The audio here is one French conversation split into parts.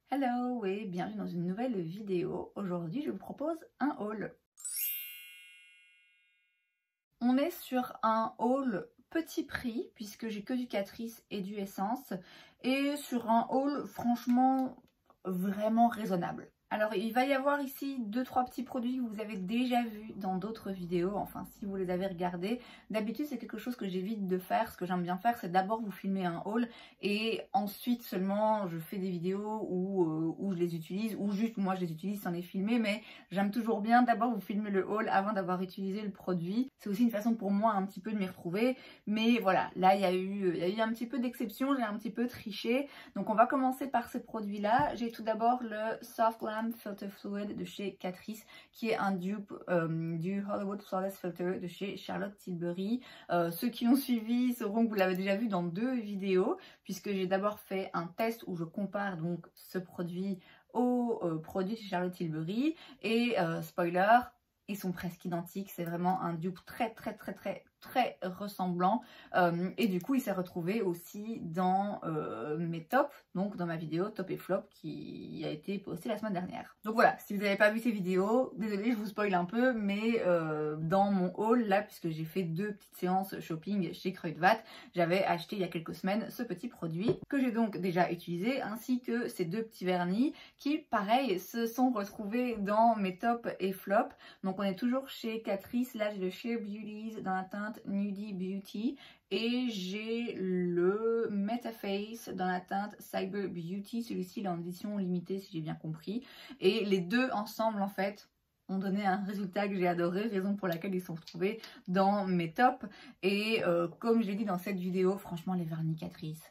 Hello et bienvenue dans une nouvelle vidéo. Aujourd'hui, je vous propose un haul. On est sur un haul petit prix puisque j'ai que du Catrice et du Essence et sur un haul franchement vraiment raisonnable. Alors il va y avoir ici 2-3 petits produits que vous avez déjà vus dans d'autres vidéos, enfin si vous les avez regardés. D'habitude c'est quelque chose que j'évite de faire. Ce que j'aime bien faire c'est d'abord vous filmer un haul et ensuite seulement je fais des vidéos où je les utilise, ou juste moi je les utilise sans les filmer, mais j'aime toujours bien d'abord vous filmer le haul avant d'avoir utilisé le produit. C'est aussi une façon pour moi un petit peu de m'y retrouver, mais voilà, là il y a eu un petit peu d'exception, j'ai un petit peu triché. Donc on va commencer par ces produits là. J'ai tout d'abord le Soft Glam Filter Fluid de chez Catrice, qui est un dupe du Hollywood Flawless Filter de chez Charlotte Tilbury. Ceux qui ont suivi sauront que vous l'avez déjà vu dans 2 vidéos, puisque j'ai d'abord fait un test où je compare donc ce produit au produit de chez Charlotte Tilbury, et spoiler, ils sont presque identiques. C'est vraiment un dupe très ressemblant, et du coup il s'est retrouvé aussi dans mes tops, donc dans ma vidéo top et flop qui a été postée la semaine dernière. Donc voilà, si vous n'avez pas vu ces vidéos, désolée je vous spoil un peu, mais dans mon haul là, puisque j'ai fait 2 petites séances shopping chez Kruidvat, j'avais acheté il y a quelques semaines ce petit produit que j'ai donc déjà utilisé, ainsi que ces 2 petits vernis qui pareil se sont retrouvés dans mes tops et flops. Donc on est toujours chez Catrice, là j'ai le Sheer Beauties dans la teinte Nudie Beauty et j'ai le Metaface dans la teinte Cyber Beauty. Celui-ci il est en édition limitée si j'ai bien compris, et les deux ensemble en fait ont donné un résultat que j'ai adoré, raison pour laquelle ils sont retrouvés dans mes tops. Et comme je l'ai dit dans cette vidéo, franchement les vernis Catrice,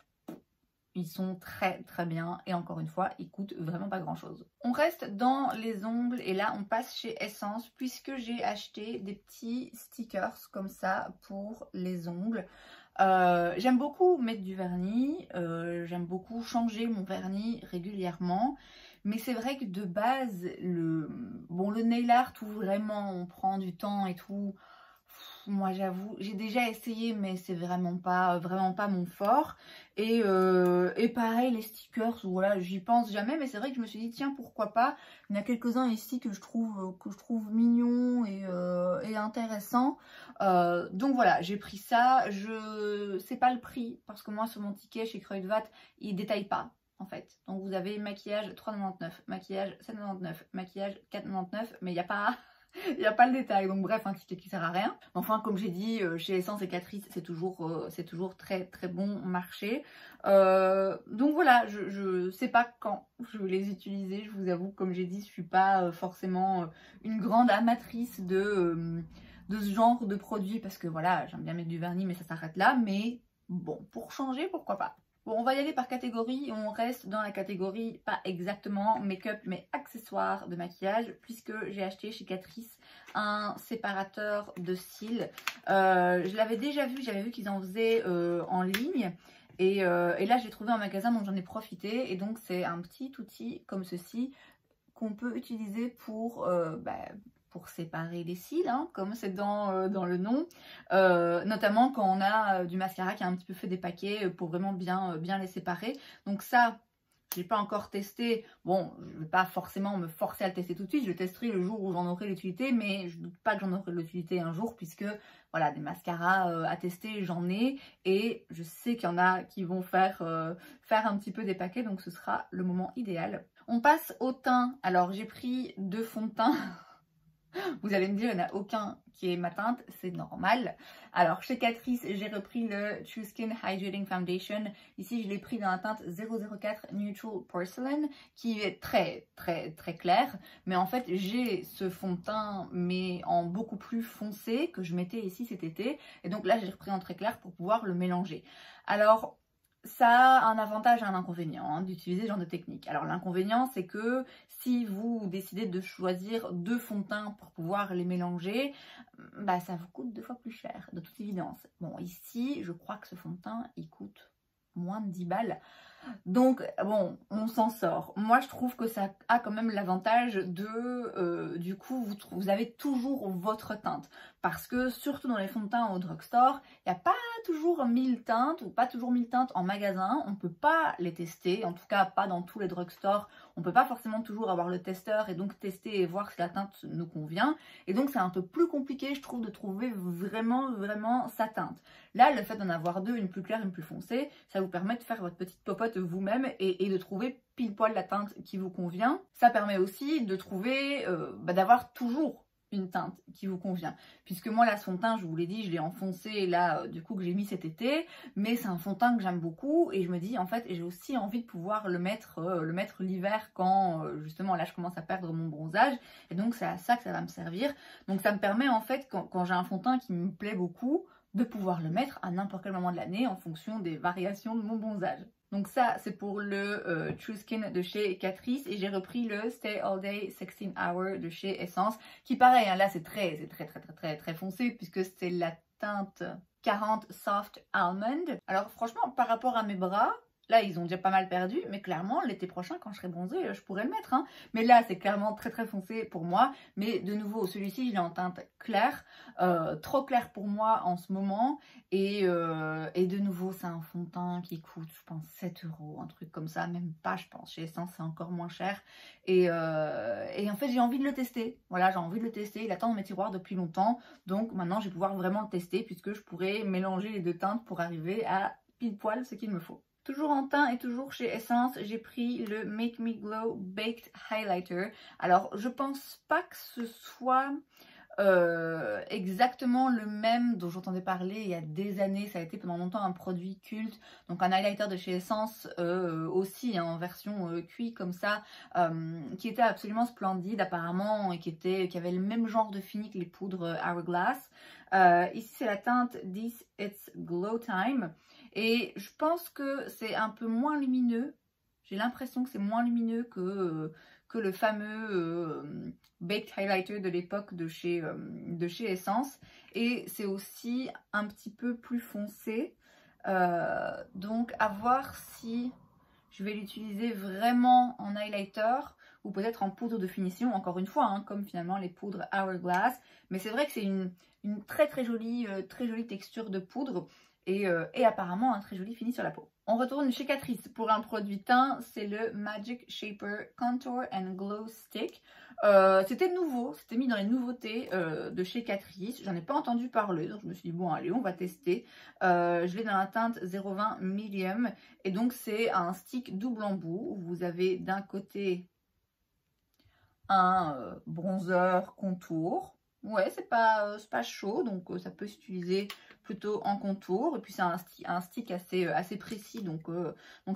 ils sont très bien, et encore une fois ils coûtent vraiment pas grand chose. On reste dans les ongles et là on passe chez Essence, puisque j'ai acheté des petits stickers comme ça pour les ongles. J'aime beaucoup mettre du vernis, j'aime beaucoup changer mon vernis régulièrement, mais c'est vrai que de base le nail art où vraiment on prend du temps et tout, moi j'avoue, j'ai déjà essayé mais c'est vraiment pas mon fort. Et pareil les stickers, voilà, j'y pense jamais, mais c'est vrai que je me suis dit tiens pourquoi pas. Il y en a quelques-uns ici que je trouve mignons et intéressants. Donc voilà, j'ai pris ça. Je sais pas le prix parce que moi sur mon ticket chez Kruidvat il détaille pas en fait. Donc vous avez maquillage 3,99, maquillage 7,99, maquillage 4,99, mais il n'y a pas il n'y a pas le détail, donc bref, un ticket qui sert à rien. Enfin, comme j'ai dit, chez Essence et Catrice, c'est toujours très bon marché. Donc voilà, je sais pas quand je vais les utiliser, je vous avoue, comme j'ai dit, je suis pas forcément une grande amatrice de ce genre de produit, parce que voilà, j'aime bien mettre du vernis, mais ça s'arrête là. Mais bon, pour changer, pourquoi pas. Bon, on va y aller par catégorie et on reste dans la catégorie, pas exactement make-up, mais accessoires de maquillage, puisque j'ai acheté chez Catrice un séparateur de cils. Je l'avais déjà vu, j'avais vu qu'ils en faisaient en ligne. Et là, j'ai trouvé en magasin, donc j'en ai profité. Et donc, c'est un petit outil comme ceci qu'on peut utiliser pour séparer les cils, hein, comme c'est dans le nom, notamment quand on a du mascara qui a un petit peu fait des paquets, pour vraiment bien les séparer. Donc ça, je n'ai pas encore testé. Bon, je ne vais pas forcément me forcer à le tester tout de suite, je le testerai le jour où j'en aurai l'utilité, mais je ne doute pas que j'en aurai l'utilité un jour, puisque voilà, des mascaras à tester, j'en ai, et je sais qu'il y en a qui vont faire un petit peu des paquets, donc ce sera le moment idéal. On passe au teint. Alors j'ai pris 2 fonds de teint. Vous allez me dire, il n'y en a aucun qui est ma teinte, c'est normal. Alors chez Catrice, j'ai repris le True Skin Hydrating Foundation. Ici, je l'ai pris dans la teinte 004 Neutral Porcelain, qui est très clair. Mais en fait, j'ai ce fond de teint, mais en beaucoup plus foncé, que je mettais ici cet été. Et donc là, j'ai repris en très clair pour pouvoir le mélanger. Alors, ça a un avantage et un inconvénient, hein, d'utiliser ce genre de technique. Alors l'inconvénient, c'est que si vous décidez de choisir 2 fonds de teint pour pouvoir les mélanger, bah ça vous coûte 2 fois plus cher, de toute évidence. Bon, ici, je crois que ce fond de teint, il coûte moins de 10 balles. Donc bon, on s'en sort. Moi je trouve que ça a quand même l'avantage de, du coup, vous avez toujours votre teinte. Parce que surtout dans les fonds de teint au drugstore, il n'y a pas toujours 1000 teintes ou pas toujours 1000 teintes en magasin. On ne peut pas les tester, en tout cas pas dans tous les drugstores. On ne peut pas forcément toujours avoir le testeur et donc tester et voir si la teinte nous convient. Et donc c'est un peu plus compliqué, je trouve, de trouver vraiment sa teinte. Là, le fait d'en avoir deux, une plus claire, une plus foncée, ça vous permet de faire votre petite popote vous-même et de trouver pile poil la teinte qui vous convient. Ça permet aussi de trouver, d'avoir toujours une teinte qui vous convient. Puisque moi, là, ce fond de teint, je vous l'ai dit, je l'ai enfoncé là, du coup, que j'ai mis cet été. Mais c'est un fond de teint que j'aime beaucoup. Et je me dis, en fait, j'ai aussi envie de pouvoir le mettre l'hiver quand, justement, là, je commence à perdre mon bronzage. Et donc, c'est à ça que ça va me servir. Donc, ça me permet, en fait, quand j'ai un fond de teint qui me plaît beaucoup, de pouvoir le mettre à n'importe quel moment de l'année en fonction des variations de mon bronzage. Donc ça, c'est pour le True Skin de chez Catrice et j'ai repris le Stay All Day 16 Hour de chez Essence qui pareil, hein, là c'est très foncé puisque c'est la teinte 40 Soft Almond. Alors franchement, par rapport à mes bras, là, ils ont déjà pas mal perdu, mais clairement, l'été prochain, quand je serai bronzée, je pourrais le mettre. Hein. Mais là, c'est clairement très foncé pour moi. Mais de nouveau, celui-ci, je l'ai en teinte claire. Trop clair pour moi en ce moment. Et de nouveau, c'est un fond de teint qui coûte, je pense, 7 €, un truc comme ça. Même pas, je pense. Chez Essence, c'est encore moins cher. Et en fait, j'ai envie de le tester. Voilà, j'ai envie de le tester. Il attend dans mes tiroirs depuis longtemps. Donc maintenant, je vais pouvoir vraiment le tester puisque je pourrais mélanger les deux teintes pour arriver à pile poil ce qu'il me faut. Toujours en teint et toujours chez Essence, j'ai pris le Make Me Glow Baked Highlighter. Alors, je pense pas que ce soit exactement le même dont j'entendais parler il y a des années. Ça a été pendant longtemps un produit culte. Donc, un highlighter de chez Essence aussi, hein, en version cuit comme ça, qui était absolument splendide apparemment et qui avait le même genre de fini que les poudres Hourglass. Ici, c'est la teinte This It's Glow Time. Et je pense que c'est un peu moins lumineux. J'ai l'impression que c'est moins lumineux que le fameux Baked Highlighter de l'époque de chez Essence. Et c'est aussi un petit peu plus foncé. Donc à voir si je vais l'utiliser vraiment en highlighter ou peut-être en poudre de finition. Encore une fois, hein, comme finalement les poudres Hourglass. Mais c'est vrai que c'est une très jolie texture de poudre. Et apparemment un très joli fini sur la peau. On retourne chez Catrice pour un produit teint, c'est le Magic Shaper Contour and Glow Stick. C'était nouveau, c'était mis dans les nouveautés de chez Catrice. J'en ai pas entendu parler, donc je me suis dit bon allez on va tester. Je l'ai dans la teinte 020 Medium et donc c'est un stick double embout où vous avez d'un côté un bronzer contour. Ouais, c'est pas chaud, donc ça peut s'utiliser plutôt en contour. Et puis c'est un stick assez précis, donc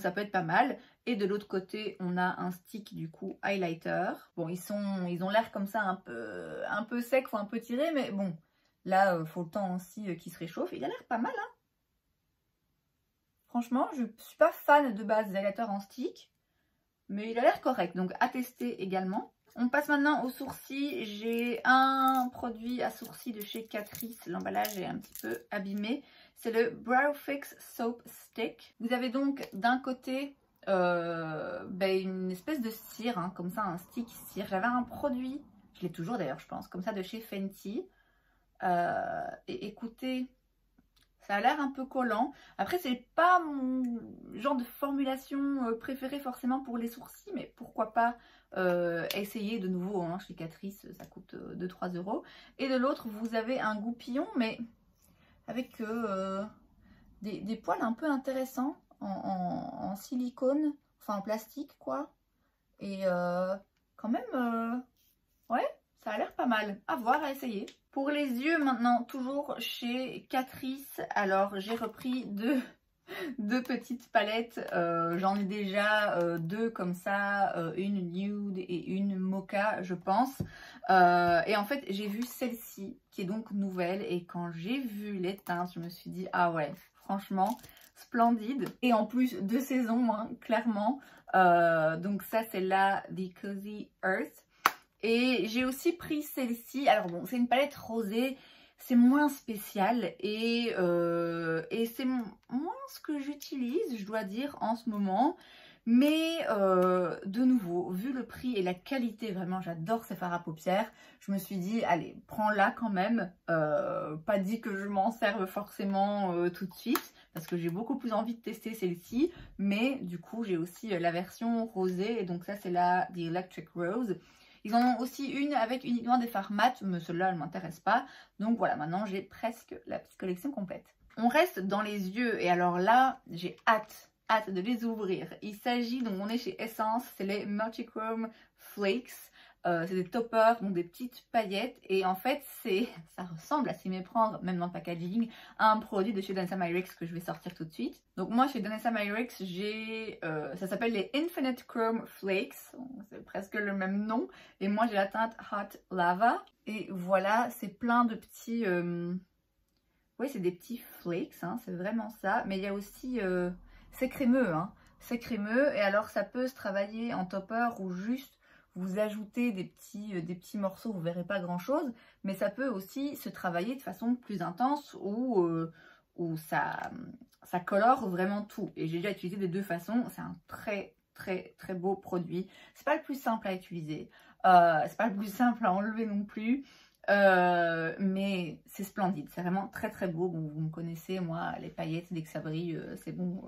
ça peut être pas mal. Et de l'autre côté, on a un stick du coup highlighter. Bon, ils ont l'air comme ça un peu sec, faut un peu tirer, mais bon, là, faut le temps aussi qu'il se réchauffe. Il a l'air pas mal, hein. Franchement, je suis pas fan de base des highlighters en stick, mais il a l'air correct, donc à tester également. On passe maintenant aux sourcils. J'ai un produit à sourcils de chez Catrice. L'emballage est un petit peu abîmé. C'est le Brow Fix Soap Stick. Vous avez donc d'un côté une espèce de cire, hein, comme ça, un stick cire. J'avais un produit, je l'ai toujours d'ailleurs je pense, comme ça de chez Fenty. Et écoutez, ça a l'air un peu collant. Après, c'est pas mon genre de formulation préférée forcément pour les sourcils, mais pourquoi pas essayer de nouveau, hein, chez Catrice, ça coûte 2-3 €. Et de l'autre, vous avez un goupillon, mais avec des poils un peu intéressants en silicone, enfin en plastique quoi. Et quand même, ouais, ça a l'air pas mal. À voir, à essayer. Pour les yeux maintenant, toujours chez Catrice. Alors j'ai repris deux petites palettes. J'en ai déjà deux comme ça, une nude et une mocha je pense. Et en fait j'ai vu celle-ci qui est donc nouvelle. Et quand j'ai vu les teintes, je me suis dit ah ouais, franchement splendide. Et en plus de saison, hein, clairement. Donc ça c'est la The Cozy Earth. Et j'ai aussi pris celle-ci. Alors bon, c'est une palette rosée. c'est moins spécial et c'est moins ce que j'utilise, je dois dire, en ce moment. Mais de nouveau, vu le prix et la qualité, vraiment j'adore ces fards à paupières, je me suis dit allez, prends-la quand même. Pas dit que je m'en serve forcément tout de suite, parce que j'ai beaucoup plus envie de tester celle-ci, mais du coup j'ai aussi la version rosée, et donc ça c'est la The Electric Rose. Ils en ont aussi une avec uniquement des fards mat, mais celle-là elle ne m'intéresse pas. Donc voilà, maintenant j'ai presque la petite collection complète. On reste dans les yeux, et alors là j'ai hâte de les ouvrir. Il s'agit, donc on est chez Essence, c'est les Multichrome Flakes. C'est des toppers, donc des petites paillettes, et en fait ça ressemble à s'y méprendre, même dans le packaging, à un produit de chez Danessa Myricks que je vais sortir tout de suite. Donc moi chez Danessa Myricks j'ai, ça s'appelle les Infinite Chrome Flakes, c'est presque le même nom, et moi j'ai la teinte Hot Lava, et voilà, c'est plein de petits, oui c'est des petits flakes, hein, c'est vraiment ça, mais il y a aussi, c'est crémeux, hein, c'est crémeux, et alors ça peut se travailler en topper ou juste vous ajoutez des petits morceaux, vous verrez pas grand chose, mais ça peut aussi se travailler de façon plus intense où ça colore vraiment tout. Et j'ai déjà utilisé des deux façons, c'est un très beau produit. C'est pas le plus simple à utiliser, c'est pas le plus simple à enlever non plus. Mais c'est splendide, c'est vraiment très beau. Bon, vous me connaissez, moi les paillettes dès que ça brille c'est bon,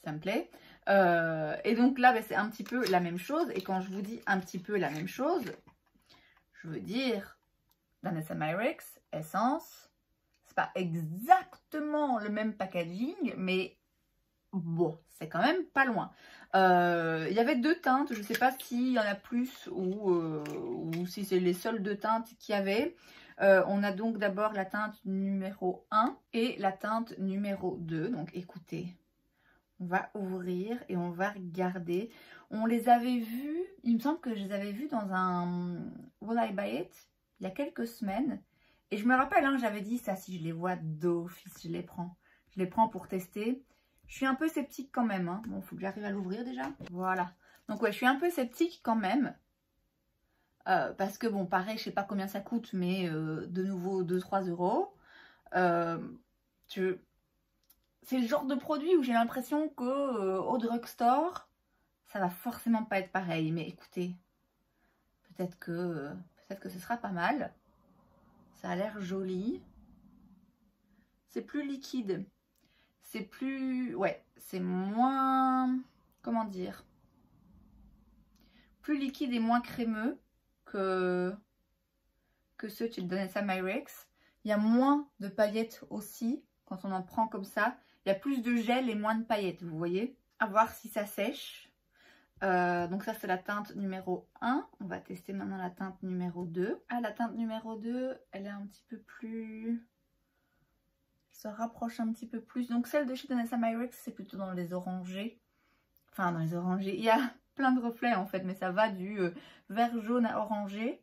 ça me plaît. Et donc là c'est un petit peu la même chose, et quand je vous dis un petit peu la même chose, je veux dire Danessa Myricks, Essence, c'est pas exactement le même packaging, mais bon, c'est quand même pas loin. Il y avait deux teintes, je sais pas s'il y en a plus ou si c'est les seules deux teintes qu'il y avait. On a donc d'abord la teinte numéro 1 et la teinte numéro 2. Donc écoutez, on va ouvrir et on va regarder. On les avait vus, il me semble que je les avais vus dans un Will I Buy It il y a quelques semaines. Et je me rappelle, hein, j'avais dit ça, si je les vois d'office, je les prends. Je les prends pour tester. Je suis un peu sceptique quand même, hein. Bon, il faut que j'arrive à l'ouvrir déjà. Voilà. Donc ouais, je suis un peu sceptique quand même. Parce que bon, pareil, je sais pas combien ça coûte, mais de nouveau 2-3 euros. C'est le genre de produit où j'ai l'impression que au drugstore, ça va forcément pas être pareil. Mais écoutez, peut-être que ce sera pas mal. Ça a l'air joli. C'est plus liquide. C'est plus... Ouais, c'est moins... Comment dire? Plus liquide et moins crémeux que ceux de Danessa Myricks. Il y a moins de paillettes aussi quand on en prend comme ça. Il y a plus de gel et moins de paillettes, vous voyez. À voir si ça sèche. Donc ça c'est la teinte numéro 1. On va tester maintenant la teinte numéro 2. Ah, la teinte numéro 2, elle est un petit peu plus... se rapproche un petit peu plus. Donc celle de chez Danessa Myricks, c'est plutôt dans les orangés. Enfin, dans les orangés. Il y a plein de reflets en fait, mais ça va du vert jaune à orangé.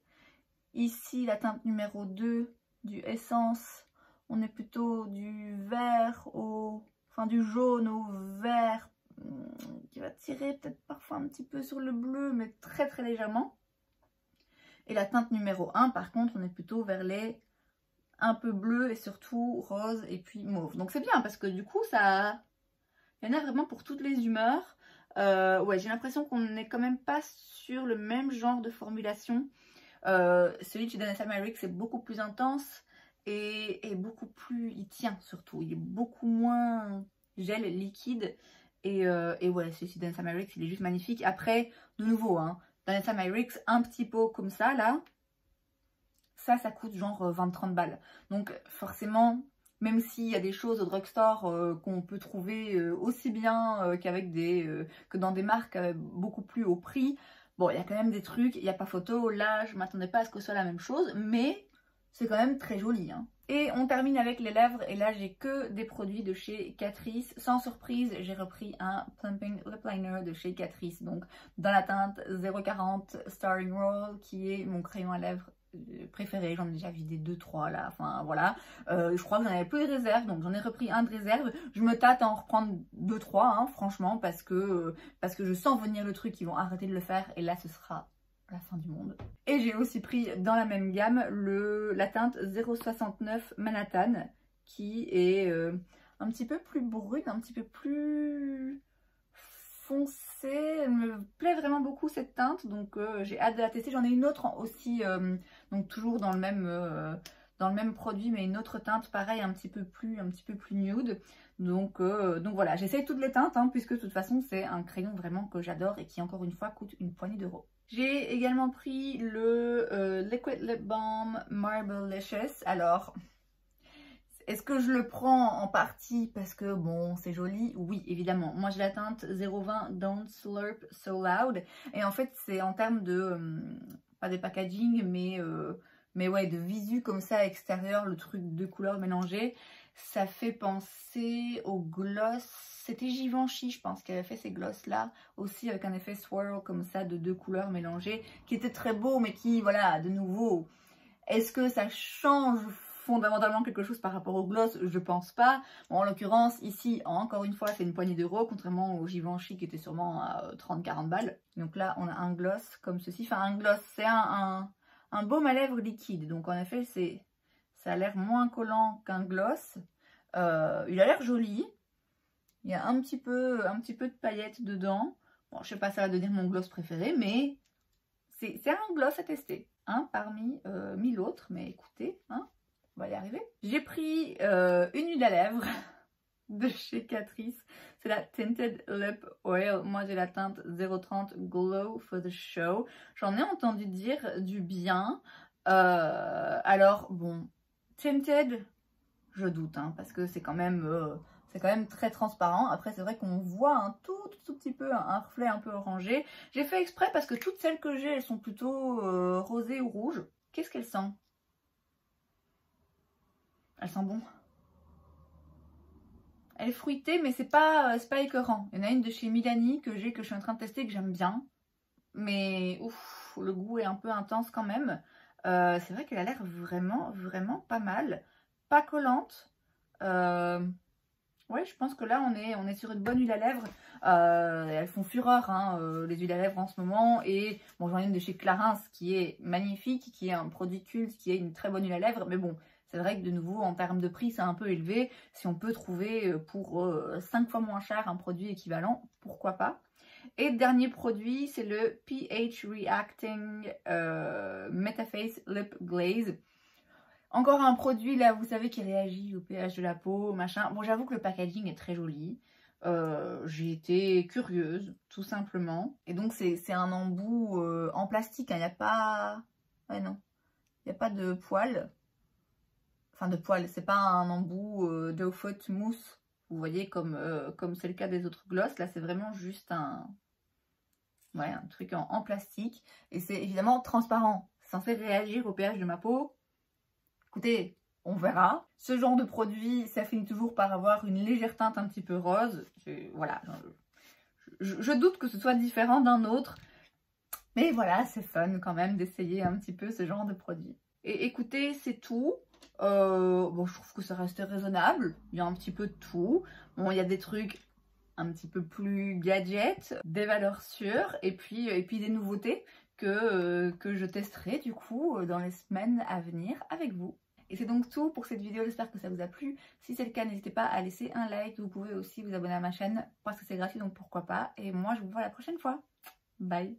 Ici, la teinte numéro 2 du Essence, on est plutôt du vert au... Enfin, du jaune au vert, qui va tirer peut-être parfois un petit peu sur le bleu, mais très légèrement. Et la teinte numéro 1, par contre, on est plutôt vers les... un peu bleu et surtout rose et puis mauve. Donc c'est bien parce que du coup ça, il y en a vraiment pour toutes les humeurs. Ouais, j'ai l'impression qu'on n'est quand même pas sur le même genre de formulation. Celui de chez Danessa Myricks c'est beaucoup plus intense et beaucoup plus, il tient surtout. Il est beaucoup moins gel liquide et ouais, celui de Danessa Myricks il est juste magnifique. Après, de nouveau, hein, Danessa Myricks, un petit pot comme ça là. Ça coûte genre 20-30 balles. Donc forcément, même s'il y a des choses au drugstore qu'on peut trouver aussi bien qu'avec que dans des marques beaucoup plus haut prix, bon, il y a quand même des trucs, il n'y a pas photo. Là, je ne m'attendais pas à ce que ce soit la même chose, mais c'est quand même très joli, hein. Et on termine avec les lèvres, et là j'ai que des produits de chez Catrice. Sans surprise, j'ai repris un Plumping Lip Liner de chez Catrice, donc dans la teinte 040 Starring Roll, qui est mon crayon à lèvres préféré. J'en ai déjà vidé 2-3 là, enfin voilà. Je crois que j'en avais plus de réserve, donc j'en ai repris un de réserve. Je me tâte à en reprendre 2-3, hein, franchement, parce que je sens venir le truc, ils vont arrêter de le faire, et là ce sera la fin du monde. Et j'ai aussi pris dans la même gamme la teinte 069 Manhattan, qui est un petit peu plus brune, un petit peu plus foncée. Elle me plaît vraiment beaucoup cette teinte, donc j'ai hâte de la tester. J'en ai une autre aussi, donc toujours dans le même produit, mais une autre teinte pareil, un petit peu plus nude. Donc voilà, j'essaye toutes les teintes, hein, puisque de toute façon c'est un crayon vraiment que j'adore et qui encore une fois coûte une poignée d'euros. J'ai également pris le Liquid Lip Balm Marblelicious. Alors, est-ce que je le prends en partie parce que bon, c'est joli? Oui, évidemment. Moi j'ai la teinte 020 Don't Slurp So Loud. Et en fait, c'est en termes de, pas des packaging, mais ouais, de visu comme ça extérieur, le truc de couleurs mélangées. Ça fait penser au gloss. C'était Givenchy, je pense, qui avait fait ces gloss là aussi avec un effet swirl comme ça de deux couleurs mélangées, qui était très beau, mais qui, voilà, de nouveau, est-ce que ça change fondamentalement quelque chose par rapport au gloss? Je pense pas. Bon, en l'occurrence, ici, encore une fois, c'est une poignée d'euros, contrairement au Givenchy qui était sûrement à 30-40 balles. Donc là, on a un gloss comme ceci. Enfin, un gloss, c'est un baume à lèvres liquide. Donc en effet, ça a l'air moins collant qu'un gloss. Il a l'air joli. Il y a un petit peu de paillettes dedans. Bon, je sais pas, ça va devenir mon gloss préféré, mais c'est un gloss à tester. Hein, parmi 1000 autres. Mais écoutez, hein, on va y arriver. J'ai pris une huile à lèvres de chez Catrice. C'est la Tinted Lip Oil. Moi, j'ai la teinte 030 Glow for the Show. J'en ai entendu dire du bien. Alors, bon, Tinted, je doute, hein, parce que c'est quand même très transparent. Après, c'est vrai qu'on voit un tout petit peu un reflet un peu orangé. J'ai fait exprès parce que toutes celles que j'ai, elles sont plutôt rosées ou rouges. Qu'est-ce qu'elle sent? Elle sent bon. Elle est fruitée, mais c'est pas écœurant. Il y en a une de chez Milani que je suis en train de tester, que j'aime bien. Mais ouf, le goût est un peu intense quand même. C'est vrai qu'elle a l'air vraiment pas mal. Pas collante. Ouais, je pense que là, on est sur une bonne huile à lèvres. Elles font fureur, hein, les huiles à lèvres en ce moment. Et bon, j'en ai une de chez Clarins qui est magnifique, qui est un produit culte, qui est une très bonne huile à lèvres. Mais bon, c'est vrai que de nouveau, en termes de prix, c'est un peu élevé. Si on peut trouver pour 5 fois moins cher un produit équivalent, pourquoi pas. Et le dernier produit, c'est le pH Reacting Metaface Lip Glaze. Encore un produit là, vous savez, qui réagit au pH de la peau, machin. Bon, j'avoue que le packaging est très joli. J'ai été curieuse, tout simplement. Et donc, c'est un embout en plastique. Il n'y a pas... Ouais, non. Il n'y a pas de poils. Enfin, de poils. C'est pas un embout de faute mousse. Vous voyez, comme c'est le cas des autres gloss. Là, c'est vraiment juste un truc en plastique. Et c'est évidemment transparent. C'est censé réagir au pH de ma peau. Écoutez, on verra. Ce genre de produit, ça finit toujours par avoir une légère teinte un petit peu rose. Voilà. Je doute que ce soit différent d'un autre. Mais voilà, c'est fun quand même d'essayer un petit peu ce genre de produit. Et écoutez, c'est tout. Bon, je trouve que ça reste raisonnable. Il y a un petit peu de tout. Bon, il y a des trucs un petit peu plus gadgets, des valeurs sûres, et puis des nouveautés que je testerai du coup dans les semaines à venir avec vous. Et c'est donc tout pour cette vidéo, j'espère que ça vous a plu. Si c'est le cas, n'hésitez pas à laisser un like. Vous pouvez aussi vous abonner à ma chaîne parce que c'est gratuit, donc pourquoi pas. Et moi, je vous vois la prochaine fois. Bye!